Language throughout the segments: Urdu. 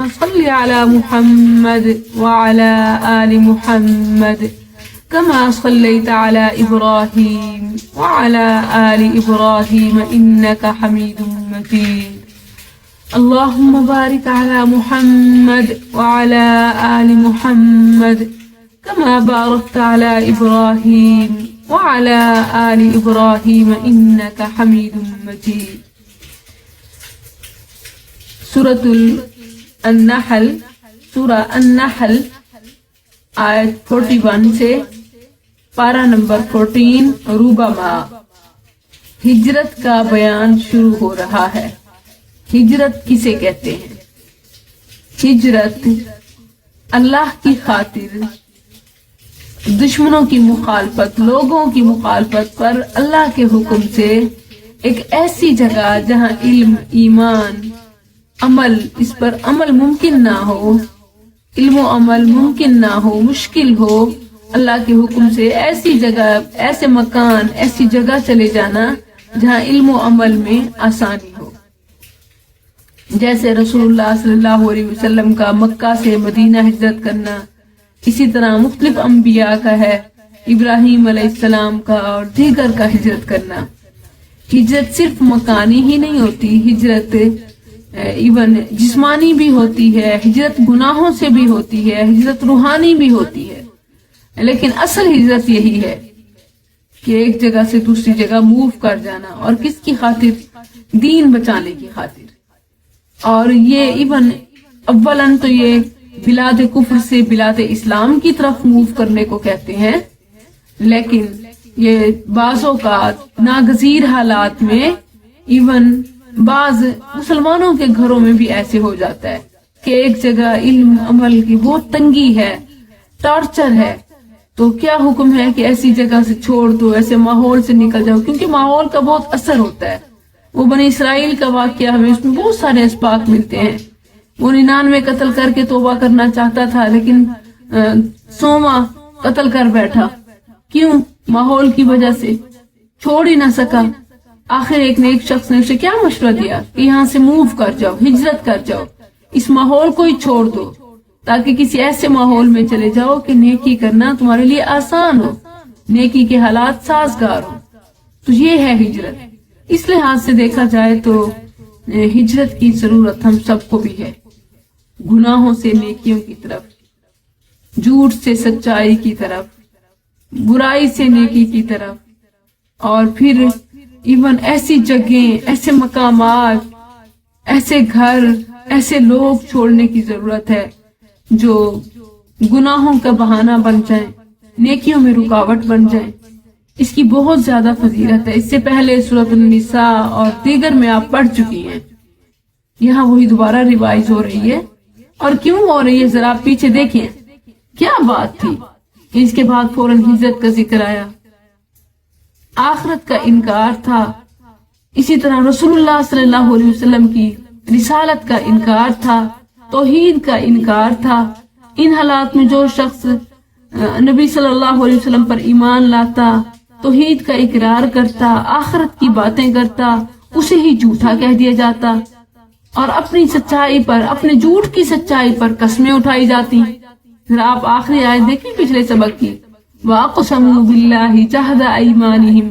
صل على محمد وعلى آل محمد كما صليت على إبراهيم وعلى آل إبراهيم إنك حميد مجيد. اللهم بارك على محمد وعلى آل محمد كما باركت على إبراهيم وعلى آل إبراهيم إنك حميد مجيد. سورہ النحل آیت 41 سے پارہ نمبر 14 روبما ہجرت کا بیان شروع ہو رہا ہے۔ ہجرت کسے کہتے ہیں؟ ہجرت اللہ کی خاطر دشمنوں کی مخالفت، لوگوں کی مخالفت پر اللہ کے حکم سے ایک ایسی جگہ جہاں علم، ایمان، عمل، اس پر عمل ممکن نہ ہو، علم و عمل ممکن نہ ہو، مشکل ہو، اللہ کے حکم سے ایسی جگہ، ایسے مکان، ایسی جگہ چلے جانا جہاں علم و عمل میں آسانی ہو۔ جیسے رسول اللہ صلی اللہ علیہ وسلم کا مکہ سے مدینہ ہجرت کرنا، اسی طرح مختلف انبیاء کا ہے، ابراہیم علیہ السلام کا اور دیگر کا ہجرت کرنا۔ ہجرت صرف مکانی ہی نہیں ہوتی، ہجرت ایون جسمانی بھی ہوتی ہے، ہجرت گناہوں سے بھی ہوتی ہے، ہجرت روحانی بھی ہوتی ہے، لیکن اصل ہجرت یہی ہے کہ ایک جگہ سے دوسری جگہ موو کر جانا، اور کس کی خاطر؟ دین بچانے کی خاطر۔ اور یہ ایون اولاً تو یہ بلاد کفر سے بلاد اسلام کی طرف موو کرنے کو کہتے ہیں، لیکن یہ بعض اوقات ناگزیر حالات میں ایون بعض مسلمانوں کے گھروں میں بھی ایسے ہو جاتا ہے کہ ایک جگہ علم عمل کی بہت تنگی ہے، ٹارچر ہے، تو کیا حکم ہے کہ ایسی جگہ سے چھوڑ دو، ایسے ماحول سے نکل جاؤ، کیونکہ ماحول کا بہت اثر ہوتا ہے۔ وہ بنی اسرائیل کا واقعہ ہمیں اس میں بہت سارے اسباق ملتے ہیں۔ وہ 99 قتل کر کے توبہ کرنا چاہتا تھا، لیکن 100واں قتل کر بیٹھا۔ کیوں؟ ماحول کی وجہ سے چھوڑ ہی نہ سکا۔ آخر ایک نیک شخص نے اسے کیا مشورہ دیا کہ یہاں سے موو کر جاؤ، ہجرت کر جاؤ، اس ماحول کو ہی چھوڑ دو، تاکہ کسی ایسے ماحول میں چلے جاؤ کہ نیکی کرنا تمہارے لیے آسان ہو، نیکی کے حالات سازگار ہو۔ تو یہ ہے ہجرت۔ اس لحاظ سے دیکھا جائے تو ہجرت کی ضرورت ہم سب کو بھی ہے، گناہوں سے نیکیوں کی طرف، جھوٹ سے سچائی کی طرف، برائی سے نیکی کی طرف، اور پھر ایون ایسی جگہیں، ایسے مقامات، ایسے گھر، ایسے لوگ چھوڑنے کی ضرورت ہے جو گناہوں کا بہانہ بن جائیں، نیکیوں میں رکاوٹ بن جائیں۔ اس کی بہت زیادہ فضیلت ہے۔ اس سے پہلے سورۃ النساء اور دیگر میں آپ پڑھ چکی ہیں، یہاں وہی دوبارہ ریوائز ہو رہی ہے۔ اور کیوں ہو رہی ہے ذرا آپ پیچھے دیکھیں، کیا بات تھی کہ اس کے بعد فوراً ہجرت کا ذکر آیا؟ آخرت کا انکار تھا، اسی طرح رسول اللہ صلی اللہ علیہ وسلم کی رسالت کا انکار تھا، توحید کا انکار تھا۔ ان حالات میں جو شخص نبی صلی اللہ علیہ وسلم پر ایمان لاتا، توحید کا اقرار کرتا، آخرت کی باتیں کرتا، اسے ہی جھوٹا کہہ دیا جاتا، اور اپنی سچائی پر، اپنے جھوٹ کی سچائی پر قسمیں اٹھائی جاتی۔ پھر آپ آخری آیت دیکھیں پچھلے سبق کی، وَأَقْسَمُوا بِاللَّهِ جَهْدَ أَيْمَانِهِمْ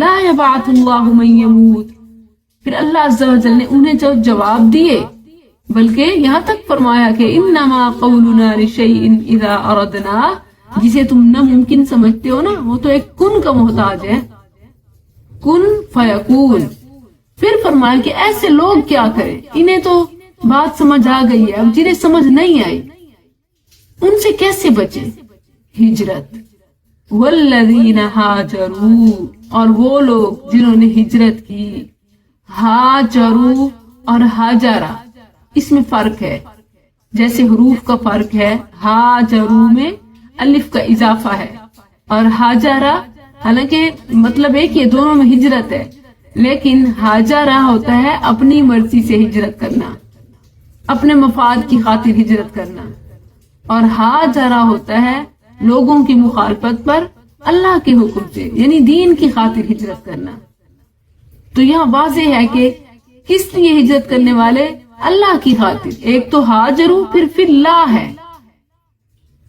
لَا يَبْعَثُ اللَّهُ مَن يَمُوتُ۔ پھر اللہ عز و جل نے انہیں جو جواب دیے، بلکہ یہاں تک فرمایا کہ إِنَّمَا قَوْلُنَا لِشَيْءٍ إِذَا أَرَدْنَا، جسے تم ناممکن سمجھتے ہو نا، وہ تو ایک کن کا محتاج ہے، کن فیکون۔ پھر فرمایا کہ ایسے لوگ کیا کریں، انہیں تو بات سمجھ آ گئی ہے، اب جنہیں سمجھ نہیں آئی ان سے کیسے بچیں؟ ہجرت۔ والذین ہاجروا، اور وہ لوگ جنہوں نے ہجرت کی، ہاجروا اور ہاجرہ، اس میں فرق ہے، جیسے حروف کا فرق ہے، ہاجروا میں الف کا اضافہ ہے، اور ہاجرہ حالانکہ مطلب ایک یہ دونوں میں ہجرت ہے، لیکن ہاجرہ ہوتا ہے اپنی مرضی سے ہجرت کرنا، اپنے مفاد کی خاطر ہجرت کرنا، اور ہاجرہ ہوتا ہے لوگوں کی مخالفت پر اللہ کے حکم سے، یعنی دین کی خاطر ہجرت کرنا۔ تو یہاں واضح ہے کہ کس لیے ہجرت کرنے والے؟ اللہ کی خاطر. ایک تو ہاجرو پھر فی اللہ ہے.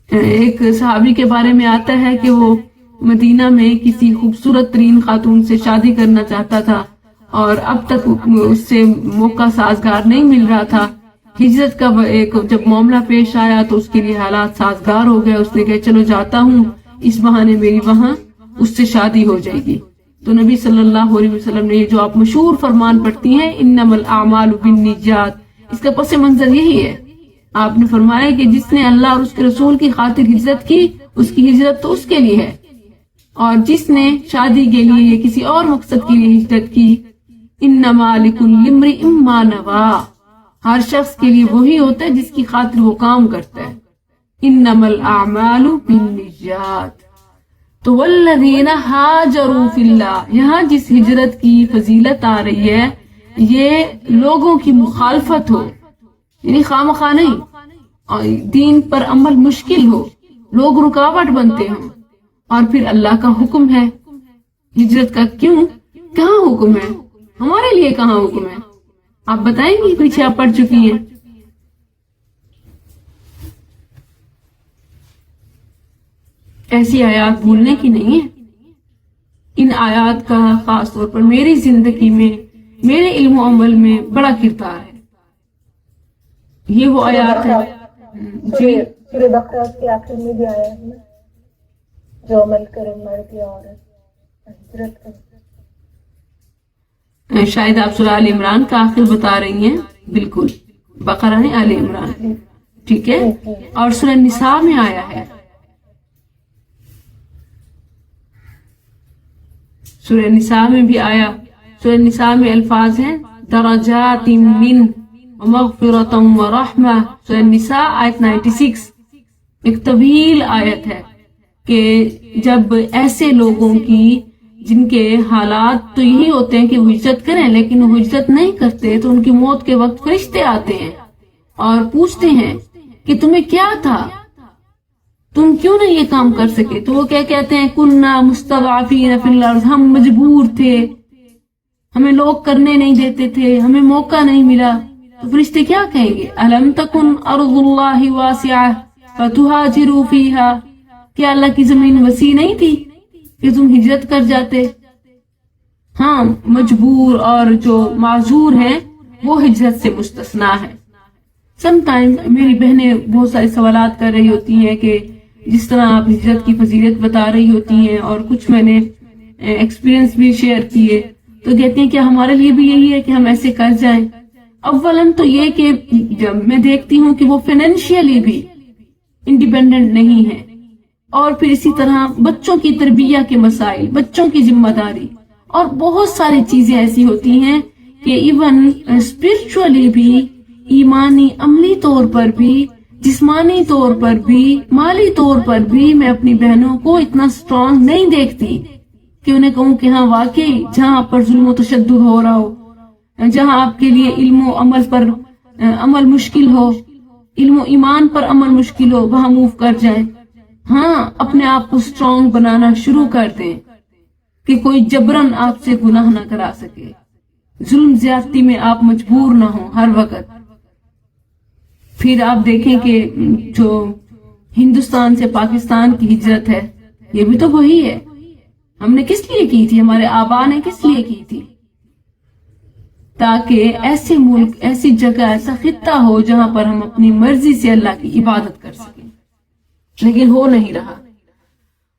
ایک صحابی کے بارے میں آتا ہے کہ وہ مدینہ میں کسی خوبصورت ترین خاتون سے شادی کرنا چاہتا تھا اور اب تک اس سے موقع سازگار نہیں مل رہا تھا. ہجرت کا ایک جب معاملہ پیش آیا تو اس کے لیے حالات سازگار ہو گئے. اس نے کہا چلو جاتا ہوں, اس بہانے میری وہاں اس سے شادی ہو جائے گی. تو نبی صلی اللہ علیہ وسلم نے جو آپ مشہور فرمان پڑھتی ہیں انما الاعمال بالنیات, اس کا پس منظر یہی ہے. آپ نے فرمایا کہ جس نے اللہ اور اس کے رسول کی خاطر ہجرت کی اس کی ہجرت تو اس کے لیے ہے, اور جس نے شادی کے لیے یا کسی اور مقصد کے لیے ہجرت کی انما لکل امرئ ما نوی, ہر شخص کے لیے وہی ہوتا ہے جس کی خاطر وہ کام کرتا ہے. انما الاعمال بالنیات. تو والذین ہاجروا فی اللہ, یہاں جس ہجرت کی فضیلت آ رہی ہے یہ لوگوں کی مخالفت ہو, یعنی خواہ نہیں, اور دین پر عمل مشکل ہو, لوگ رکاوٹ بنتے ہوں, اور پھر اللہ کا حکم ہے ہجرت کا. کیوں, کہاں حکم ہے ہمارے لیے, کہاں حکم ہے آپ بتائیں گی؟ پیچھے آپ پڑھ چکی ہیں. ایسی آیات بھولنے کی نہیں ہے. ان آیات کا خاص طور پر میری زندگی میں, میرے علم و عمل میں بڑا کردار ہے. یہ وہ آیات ہے جی سورہ بقرہ کے آخر میں بھی آیا ہے نا, جو عمل کرے مرد یا عورت ہجرت کرے. شاید آپ سورہ آل عمران کا آخر بتا رہی ہیں. بالکل, بقرہ ہے, آل عمران, ٹھیک ہے. اور سورہ نساء میں آیا ہے, سورہ نساء میں بھی آیا. سورہ نساء میں الفاظ ہیں درجات من ومغفرۃ ورحمہ. سورہ نساء آیت 96, ایک طویل آیت ہے کہ جب ایسے لوگوں کی جن کے حالات تو یہی ہوتے ہیں کہ وہ ہجرت کریں لیکن وہ ہجرت نہیں کرتے, تو ان کی موت کے وقت فرشتے آتے ہیں اور پوچھتے ہیں کہ تمہیں کیا تھا, تم کیوں نہیں یہ کام کر سکے؟ تو وہ کیا کہتے ہیں, کننا مستضعفین فی الارض, ہم مجبور تھے, ہمیں لوگ کرنے نہیں دیتے تھے, ہمیں موقع نہیں ملا. تو فرشتے کیا کہیں گے, الم تکن ارض اللہ واسعہ فتہاجروا فیہا, کیا اللہ کی زمین وسیع نہیں تھی کہ تم ہجرت کر جاتے؟ ہاں, مجبور اور جو معذور ہیں وہ ہجرت سے مستثنا ہے. سم ٹائم میری بہنیں بہت سارے سوالات کر رہی ہوتی ہیں کہ جس طرح آپ ہجرت کی فضیلت بتا رہی ہوتی ہیں, اور کچھ میں نے ایکسپیرینس بھی شیئر کیے, تو کہتی ہیں کہ ہمارے لیے بھی یہی ہے کہ ہم ایسے کر جائیں. اولاً تو یہ کہ جب میں دیکھتی ہوں کہ وہ فائنینشیلی بھی انڈیپینڈنٹ نہیں ہے, اور پھر اسی طرح بچوں کی تربیت کے مسائل, بچوں کی ذمہ داری, اور بہت ساری چیزیں ایسی ہوتی ہیں کہ ایون اسپرچولی بھی, ایمانی عملی طور پر بھی, جسمانی طور پر بھی, مالی طور پر بھی میں اپنی بہنوں کو اتنا سٹرونگ نہیں دیکھتی کہ انہیں کہوں کہ ہاں واقعی جہاں پر ظلم و تشدد ہو رہا ہو, جہاں آپ کے لیے علم و عمل پر عمل مشکل ہو, علم و ایمان پر عمل مشکل ہو, وہاں موو کر جائیں. ہاں, اپنے آپ کو سٹرونگ بنانا شروع کر دیں کہ کوئی جبرن آپ سے گناہ نہ کرا سکے, ظلم زیادتی میں آپ مجبور نہ ہوں ہر وقت. پھر آپ دیکھیں کہ جو ہندوستان سے پاکستان کی ہجرت ہے یہ بھی تو وہی ہے. ہم نے کس لیے کی تھی, ہمارے آبا نے کس لیے کی تھی؟ تاکہ ایسے ملک, ایسی جگہ, ایسا خطہ ہو جہاں پر ہم اپنی مرضی سے اللہ کی عبادت کر سکیں, لیکن ہو نہیں رہا.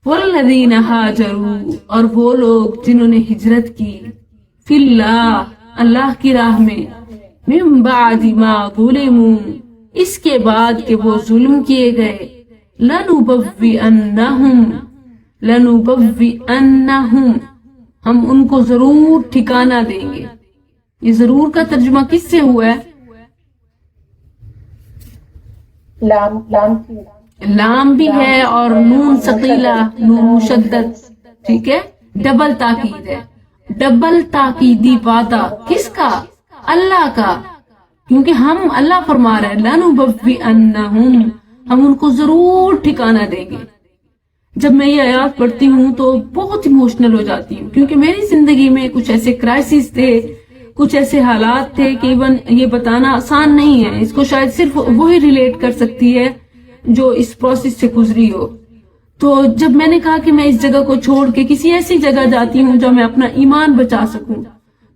والذین ہاجروا, اور وہ لوگ جنہوں نے ہجرت کی, فی اللہ, اللہ کی راہ میں, من بعد ما ظلموا, اس کے بعد کہ وہ ظلم کیے گئے, لنبوئنہم, ہم ان کو ضرور ٹھکانہ دیں گے. یہ ضرور کا ترجمہ کس سے ہوا ہے؟ لام بھی ہے اور نون ثقیلہ, نون مشدد, ٹھیک ہے, ڈبل تاکید ہے, ڈبل تاکیدی وعدہ کس کا؟ اللہ کا, کیونکہ ہم, اللہ فرما رہے ہیں لنبوئنہم, ہم ان کو ضرور ٹھکانہ دیں گے. جب میں یہ آیات پڑھتی ہوں تو بہت ایموشنل ہو جاتی ہوں, کیونکہ میری زندگی میں کچھ ایسے کرائسس تھے, کچھ ایسے حالات تھے کہ ایون یہ بتانا آسان نہیں ہے، اس کو شاید صرف وہی ریلیٹ کر سکتی ہے جو اس پروسیس سے گزری ہو۔ تو جب میں نے کہا کہ میں اس جگہ کو چھوڑ کے کسی ایسی جگہ جاتی ہوں جہاں میں اپنا ایمان بچا سکوں،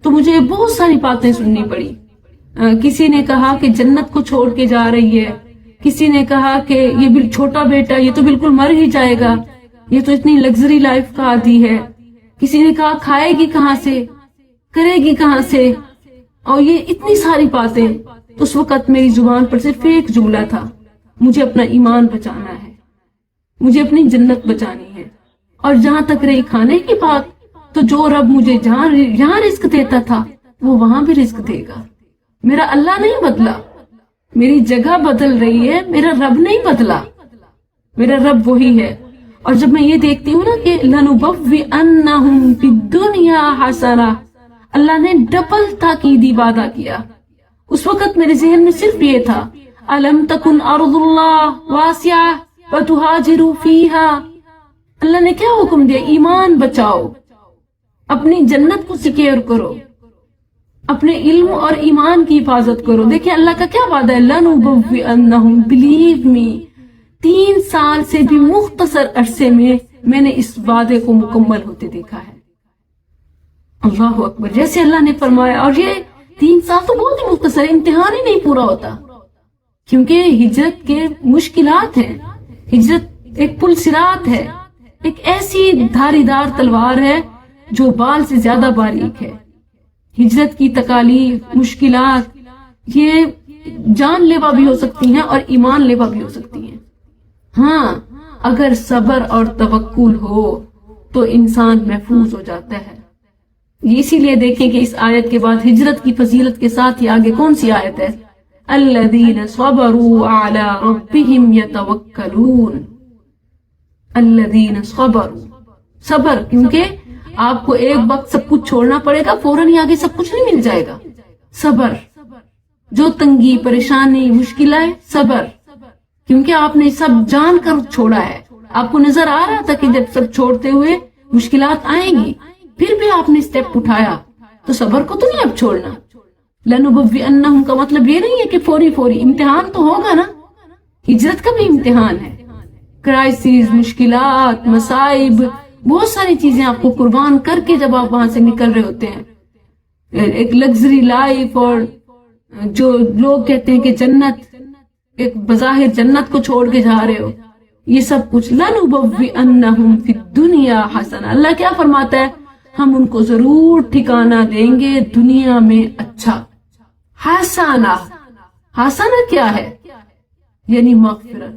تو مجھے بہت ساری باتیں سننی پڑی۔ کسی نے کہا کہ جنت کو چھوڑ کے جا رہی ہے، کسی نے کہا کہ یہ چھوٹا بیٹا یہ تو بالکل مر ہی جائے گا، یہ تو اتنی لگژری لائف کا عادی ہے، کسی نے کہا کھائے گی کہاں سے، کرے گی کہاں سے، اور یہ اتنی ساری باتیں۔ تو اس وقت میری زبان پر صرف ایک جملہ تھا، مجھے اپنا ایمان بچانا ہے، مجھے اپنی جنت بچانی ہے۔ اور جہاں تک رہی کھانے کی بات، تو جو رب مجھے جہاں رزق دیتا تھا وہ وہاں بھی رزق دے گا۔ میرا اللہ نہیں بدلا، میری جگہ بدل رہی ہے، میرا رب نہیں بدلا، میرا رب وہی ہے۔ اور جب میں یہ دیکھتی ہوں نا کہ لَنُبَوِّئَنَّهُمْ فِي الدُّنْيَا حَسَنَةً، اللہ نے ڈبل تاکیدی وعدہ کیا۔ اس وقت میرے ذہن میں صرف یہ تھا، أَلَمْ تَكُنْ أَرْضُ اللَّهِ وَاسِعَةً وَتُهَاجِرُوا فِيهَا۔ اللہ نے کیا حکم دیا؟ ایمان بچاؤ، اپنی جنت کو سیکیور کرو، اپنے علم اور ایمان کی حفاظت کرو۔ دیکھیں اللہ کا کیا وعدہ ہے، لَنُبَوِّئَنَّهُمْ، بلیو می، 3 سال سے بھی مختصر عرصے میں نے اس وعدے کو مکمل ہوتے دیکھا ہے۔ اللہ اکبر، جیسے اللہ نے فرمایا۔ اور یہ 3 سال تو بہت ہی مختصر، امتحان ہی نہیں پورا ہوتا، کیونکہ ہجرت کے مشکلات ہیں۔ ہجرت ایک پل صراط ہے، ایک ایسی دھاری دار تلوار ہے جو بال سے زیادہ باریک ہے۔ ہجرت کی تکالیف، مشکلات، یہ جان لیوا بھی ہو سکتی ہیں اور ایمان لیوا بھی ہو سکتی ہیں۔ ہاں، اگر صبر اور توکل ہو تو انسان محفوظ ہو جاتا ہے۔ اسی لیے دیکھیں کہ اس آیت کے بعد ہجرت کی فضیلت کے ساتھ ہی آگے کون سی آیت ہے؟ الذین صبروا علی ربہم یتوکلون۔ الذین صبروا، صبر، کیونکہ آپ کو ایک وقت سب کچھ چھوڑنا پڑے گا، فوراً ہی آگے سب کچھ نہیں مل جائے گا۔ صبر، جو تنگی، پریشانی، مشکل ہے، صبر، کیونکہ آپ نے سب جان کر چھوڑا ہے۔ آپ کو نظر آ رہا تھا کہ جب سب چھوڑتے ہوئے مشکلات آئیں گی، پھر بھی آپ نے سٹیپ اٹھایا، تو صبر کو تو نہیں اب چھوڑنا۔ لَنُبَوِّئَنَّهُمْ کا مطلب یہ نہیں ہے کہ فوری امتحان تو ہوگا نا، ہجرت کا بھی امتحان ہے، کرائسس، مشکلات، مصائب، بہت ساری چیزیں آپ کو قربان کر کے جب آپ وہاں سے نکل رہے ہوتے ہیں۔ ایک لگژری لائف، اور جو لوگ کہتے ہیں کہ جنت، ایک بظاہر جنت کو چھوڑ کے جا رہے ہو، یہ سب کچھ۔ لَنُبَوِّئَنَّهُمْ فِي الدُّنْيَا حَسَنَةً، اللہ کیا فرماتا ہے؟ ہم ان کو ضرور ٹھکانہ دیں گے دنیا میں اچھا۔ حسنہ، حسنہ کیا ہے؟ یعنی مغفرت۔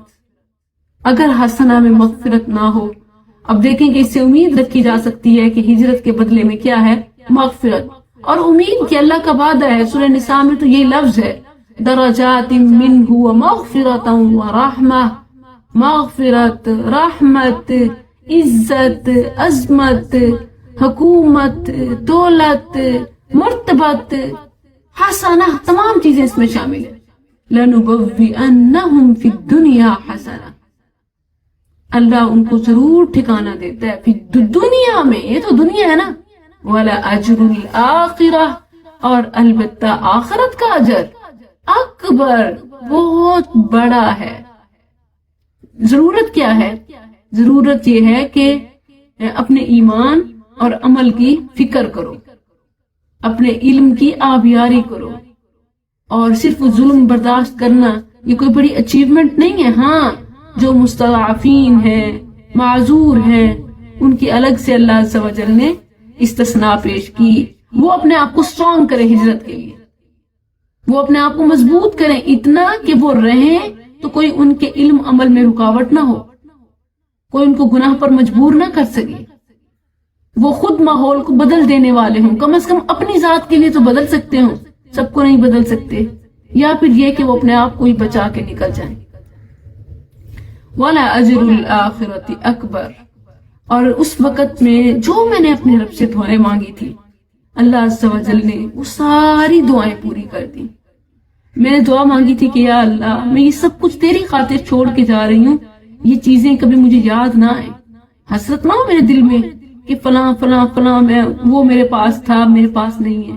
اگر حسنہ میں مغفرت نہ ہو، اب دیکھیں کہ اس سے امید رکھی جا سکتی ہے کہ ہجرت کے بدلے میں کیا ہے؟ مغفرت اور امید کہ اللہ کا وعدہ ہے۔ سورہ نساء میں تو یہ لفظ ہے، درجات منہ ومغفرۃ ورحمہ، مغفرت، رحمت، عزت، عظمت، حکومت، دولت، مرتبت، حسنہ، تمام چیزیں اس میں شامل ہیں۔ لَنُبَوِّئَنَّهُمْ فِي الدُّنْيَا حَسَنَةً، اللہ ان کو ضرور ٹھکانہ دیتا ہے دنیا میں، یہ تو دنیا ہے نا، وَلَأَجْرُ الْآخِرَةِ، اور البتہ آخرت کا اجر اکبر، بہت بڑا ہے۔ ضرورت کیا ہے؟ ضرورت یہ ہے کہ اپنے ایمان اور عمل کی فکر کرو، اپنے علم کی آبیاری کرو، اور صرف ظلم برداشت کرنا یہ کوئی بڑی اچیومنٹ نہیں ہے۔ ہاں، جو مستضعفین ہیں، معذور ہیں، ان کی الگ سے اللہ عز و جل نے استثناء پیش کی۔ وہ اپنے آپ کو اسٹرانگ کریں ہجرت کے لیے، وہ اپنے آپ کو مضبوط کریں اتنا کہ وہ رہیں تو کوئی ان کے علم عمل میں رکاوٹ نہ ہو، کوئی ان کو گناہ پر مجبور نہ کر سکے، وہ خود ماحول کو بدل دینے والے ہوں، کم از کم اپنی ذات کے لیے تو بدل سکتے ہوں، سب کو نہیں بدل سکتے، یا پھر یہ کہ وہ اپنے آپ کو ہی بچا کے نکل جائیں۔ وَلَا أَجْرُ الْآخِرَةِ أَكْبَرُ، اور اس وقت میں جو میں نے اپنے رب سے دعائیں مانگی تھی، اللہ عز و جل نے وہ ساری دعائیں پوری کر دی۔ میں نے دعا مانگی تھی کہ یا اللہ، میں یہ سب کچھ تیری خاطر چھوڑ کے جا رہی ہوں، یہ چیزیں کبھی مجھے یاد نہ آئیں، حسرت نہ ہو میرے دل میں کہ فلاں فلاں فلاں میں وہ میرے پاس تھا، میرے پاس نہیں ہے،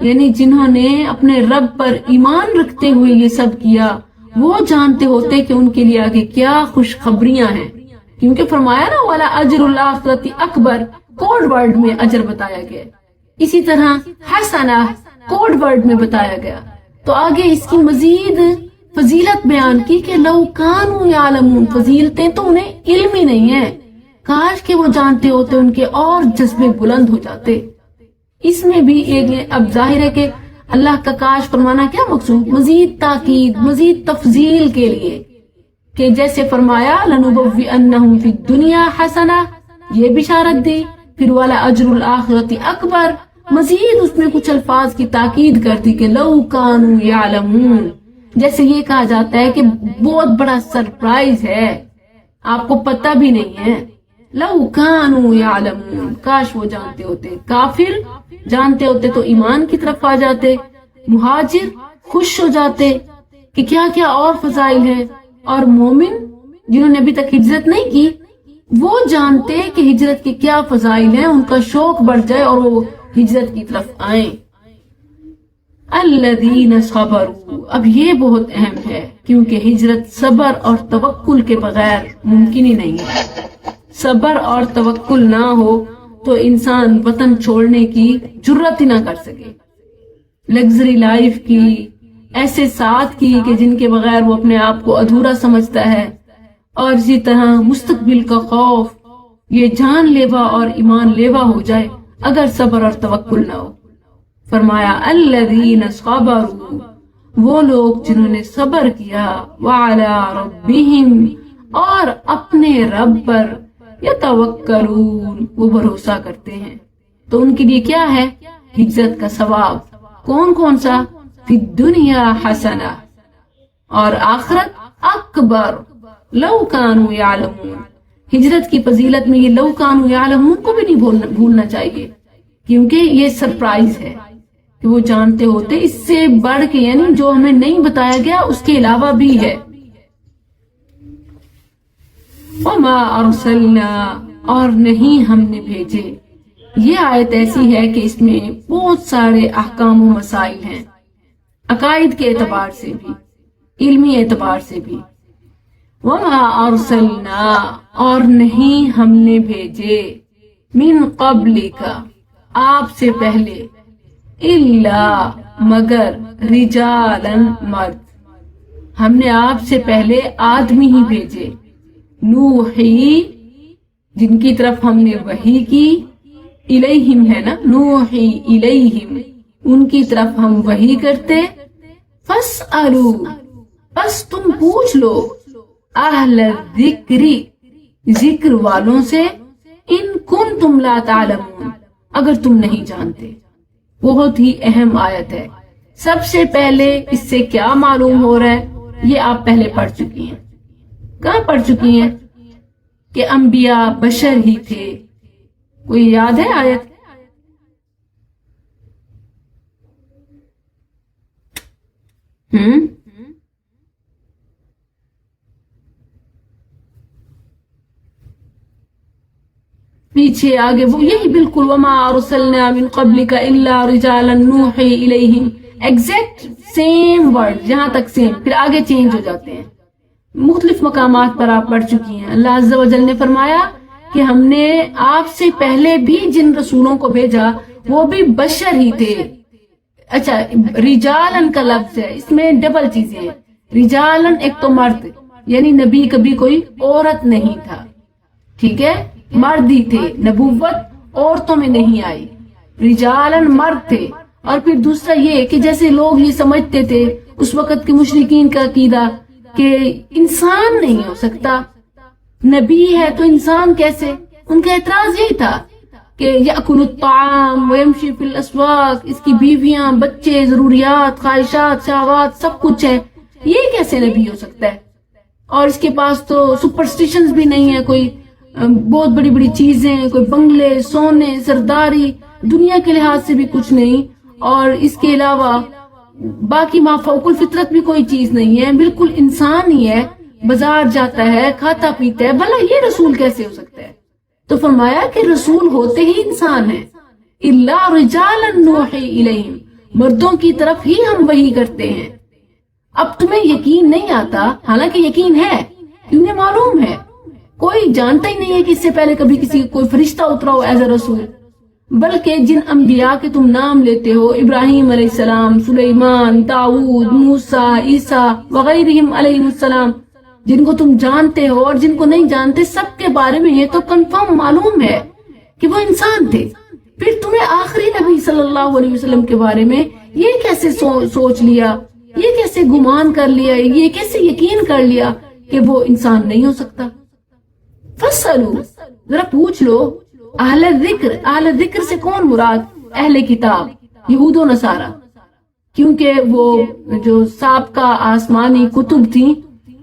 یعنی جنہوں نے اپنے رب پر ایمان رکھتے ہوئے یہ سب کیا، وہ جانتے ہوتے کہ ان کے لیے آگے کیا خوشخبریاں ہیں. کیونکہ فرمایا نا والا اجر الآخرۃ اکبر، کوڈ ورڈ میں اجر بتایا گیا. اسی طرح حسنہ کوڈ ورڈ میں بتایا گیا. تو آگے اس کی مزید فضیلت بیان کی کہ لو کانوا یعلمون، فضیلتیں تو انہیں علم ہی نہیں ہے، کاش کہ وہ جانتے ہوتے ان کے اور جذبے بلند ہو جاتے. اس میں بھی ایک اب ظاہر ہے کہ اللہ کا کاش فرمانا کیا مقصود، مزید تاکید، مزید تفضیل کے لیے، کہ جیسے فرمایا لنبوئنہم فی الدنیا حسنہ، یہ بشارت دی. پھر والا اجر الآخرۃ اکبر، مزید اس میں کچھ الفاظ کی تاکید کر دی کہ لو کانوا یعلمون، جیسے یہ کہا جاتا ہے کہ بہت بڑا سرپرائز ہے، آپ کو پتہ بھی نہیں ہے. لو کانوا یعلمون، کاش وہ جانتے ہوتے. کافر جانتے ہوتے تو ایمان کی طرف آ جاتے، مہاجر خوش ہو جاتے کہ کیا کیا اور فضائل ہیں، اور مومن جنہوں نے ابھی تک ہجرت نہیں کی وہ جانتے کہ ہجرت کے کیا فضائل ہیں، ان کا شوق بڑھ جائے اور وہ ہجرت کی طرف آئیں. الذین صبروا، اب یہ بہت اہم ہے کیونکہ ہجرت صبر اور توکل کے بغیر ممکن ہی نہیں ہے. صبر اور توکل نہ ہو تو انسان وطن چھوڑنے کی جرت ہی نہ کر سکے. لگژری لائف کی، ایسے ساتھ کی کہ جن کے بغیر وہ اپنے آپ کو ادھورا سمجھتا ہے، اور اسی طرح مستقبل کا خوف، یہ جان لیوا اور ایمان لیوا ہو جائے اگر صبر اور توکل نہ ہو. فرمایا الذین صبروا، وہ لوگ جنہوں نے صبر کیا، وعلی ربہم، اور اپنے رب پر، یتوکلون، وہ بھروسہ کرتے ہیں. تو ان کے لیے کیا ہے؟ ہجرت کا ثواب. کون کون سا؟ فی الدنیا حسنہ، اور آخرت اکبر، لو کانوا یعلمون. ہجرت کی فضیلت میں یہ لو کانوا یعلمون کو بھی نہیں بھولنا چاہیے، کیونکہ یہ سرپرائز ہے کہ وہ جانتے ہوتے. اس سے بڑھ کے یعنی جو ہمیں نہیں بتایا گیا اس کے علاوہ بھی ہے. وما ارسلنا، اور نہیں ہم نے بھیجے. یہ آیت ایسی ہے کہ اس میں بہت سارے احکام و مسائل ہیں، عقائد کے اعتبار سے بھی، علمی اعتبار سے بھی. وما ارسلنا، اور نہیں ہم نے بھیجے، من قبلک، آپ سے پہلے، الا، مگر، رجالا، مرد. ہم نے آپ سے پہلے آدمی ہی بھیجے. نوحی، جن کی طرف ہم نے وحی کی، الیہم ہے نا، نوحی الیہم، ان کی طرف ہم وحی کرتے. فاسألو، بس تم پوچھ لو، اہل الذکر، ذکر والوں سے، ان کنتم لا تعلمون، اگر تم نہیں جانتے. بہت ہی اہم آیت ہے. سب سے پہلے اس سے کیا معلوم ہو رہا ہے؟ یہ آپ پہلے پڑھ چکی ہیں. کہاں پڑھ چکی ہیں؟ کہ انبیاء بشر ہی تھے. کوئی یاد ہے آیت؟ پیچھے آگے وہ یہی بالکل، وما ارسلنا من قبلک الا رجالا نوحی الیہم، ایگزیکٹ سیم ورڈ، یہاں تک سیم، پھر آگے چینج ہو جاتے ہیں. مختلف مقامات پر آپ پڑھ چکی ہیں. اللہ عز و جل نے فرمایا کہ ہم نے آپ سے پہلے بھی جن رسولوں کو بھیجا وہ بھی بشر ہی تھے. اچھا، رجالن کا لفظ ہے، اس میں ڈبل چیزیں ہیں. رجالن ایک تو مرد، یعنی نبی کبھی کوئی عورت نہیں تھا، ٹھیک ہے، مرد ہی تھے، نبوت عورتوں میں نہیں آئی. رجالن مرد تھے. اور پھر دوسرا یہ کہ جیسے لوگ یہ سمجھتے تھے اس وقت کے مشرکین کا عقیدہ کہ انسان نہیں ہو سکتا، نبی ہے تو انسان کیسے. ان کا اعتراض یہی تھا کہ یأکل الطعام ویمشی فی الاسواق، اس کی بیویاں، بچے، ضروریات، خواہشات، شہوات، سب کچھ ہے، یہ کیسے نبی ہو سکتا ہے. اور اس کے پاس تو سپرسٹیشنز بھی نہیں ہے، کوئی بہت بڑی بڑی چیزیں، کوئی بنگلے، سونے، سرداری، دنیا کے لحاظ سے بھی کچھ نہیں، اور اس کے علاوہ باقی ما فوق الفطرت بھی کوئی چیز نہیں ہے، بالکل انسان ہی ہے، بازار جاتا ہے، کھاتا پیتا ہے، بھلا یہ رسول کیسے ہو سکتا ہے. تو فرمایا کہ رسول ہوتے ہی انسان ہیں. الا رجالا نوحی الیہم، مردوں کی طرف ہی ہم وحی کرتے ہیں. اب تمہیں یقین نہیں آتا، حالانکہ یقین ہے، تمہیں معلوم ہے. کوئی جانتا ہی نہیں ہے کہ اس سے پہلے کبھی کسی کوئی فرشتہ اترا ہو ایز اے رسول. بلکہ جن انبیاء کے تم نام لیتے ہو، ابراہیم علیہ السلام، سلیمان، داؤد، موسیٰ، عیسیٰ وغیرہم علیہ السلام، جن کو تم جانتے ہو اور جن کو نہیں جانتے، سب کے بارے میں یہ تو کنفرم معلوم ہے کہ وہ انسان تھے. پھر تمہیں آخری نبی صلی اللہ علیہ وسلم کے بارے میں یہ کیسے سوچ لیا، یہ کیسے گمان کر لیا، یہ کیسے یقین کر لیا کہ وہ انسان نہیں ہو سکتا؟ فسلو، ذرا پوچھ لو اہل ذکر. اہل ذکر سے کون مراد؟ اہل کتاب، یہود و نصارہ. کیونکہ وہ جو سابقہ آسمانی کتب تھیں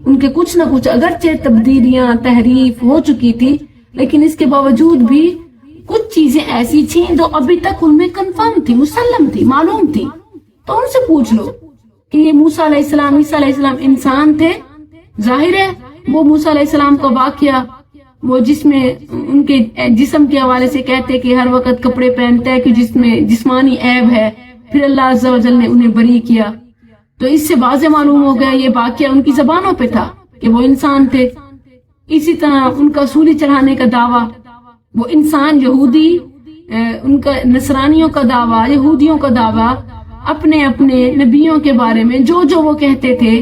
ان کے کچھ نہ کچھ اگرچہ تبدیلیاں تحریف ہو چکی تھی، لیکن اس کے باوجود بھی کچھ چیزیں ایسی تھیں جو ابھی تک ان میں کنفرم تھی، مسلم تھی، معلوم تھی. تو ان سے پوچھ لو کہ یہ موسیٰ علیہ السلام، عیسیٰ علیہ السلام انسان تھے. ظاہر ہے وہ موسیٰ علیہ السلام کا واقعہ، وہ جس میں ان کے جسم کے حوالے سے کہتے کہ ہر وقت کپڑے پہنتا ہے کہ جس میں جسمانی عیب ہے، پھر اللہ عز و جل نے انہیں بری کیا. تو اس سے واضح معلوم ہو گیا یہ واقعہ ان کی زبانوں پہ تھا کہ وہ انسان تھے. اسی طرح ان کا سولی چڑھانے کا دعویٰ، وہ انسان یہودی، ان کا نصرانیوں کا دعویٰ، یہودیوں کا دعویٰ، اپنے اپنے نبیوں کے بارے میں جو وہ کہتے تھے،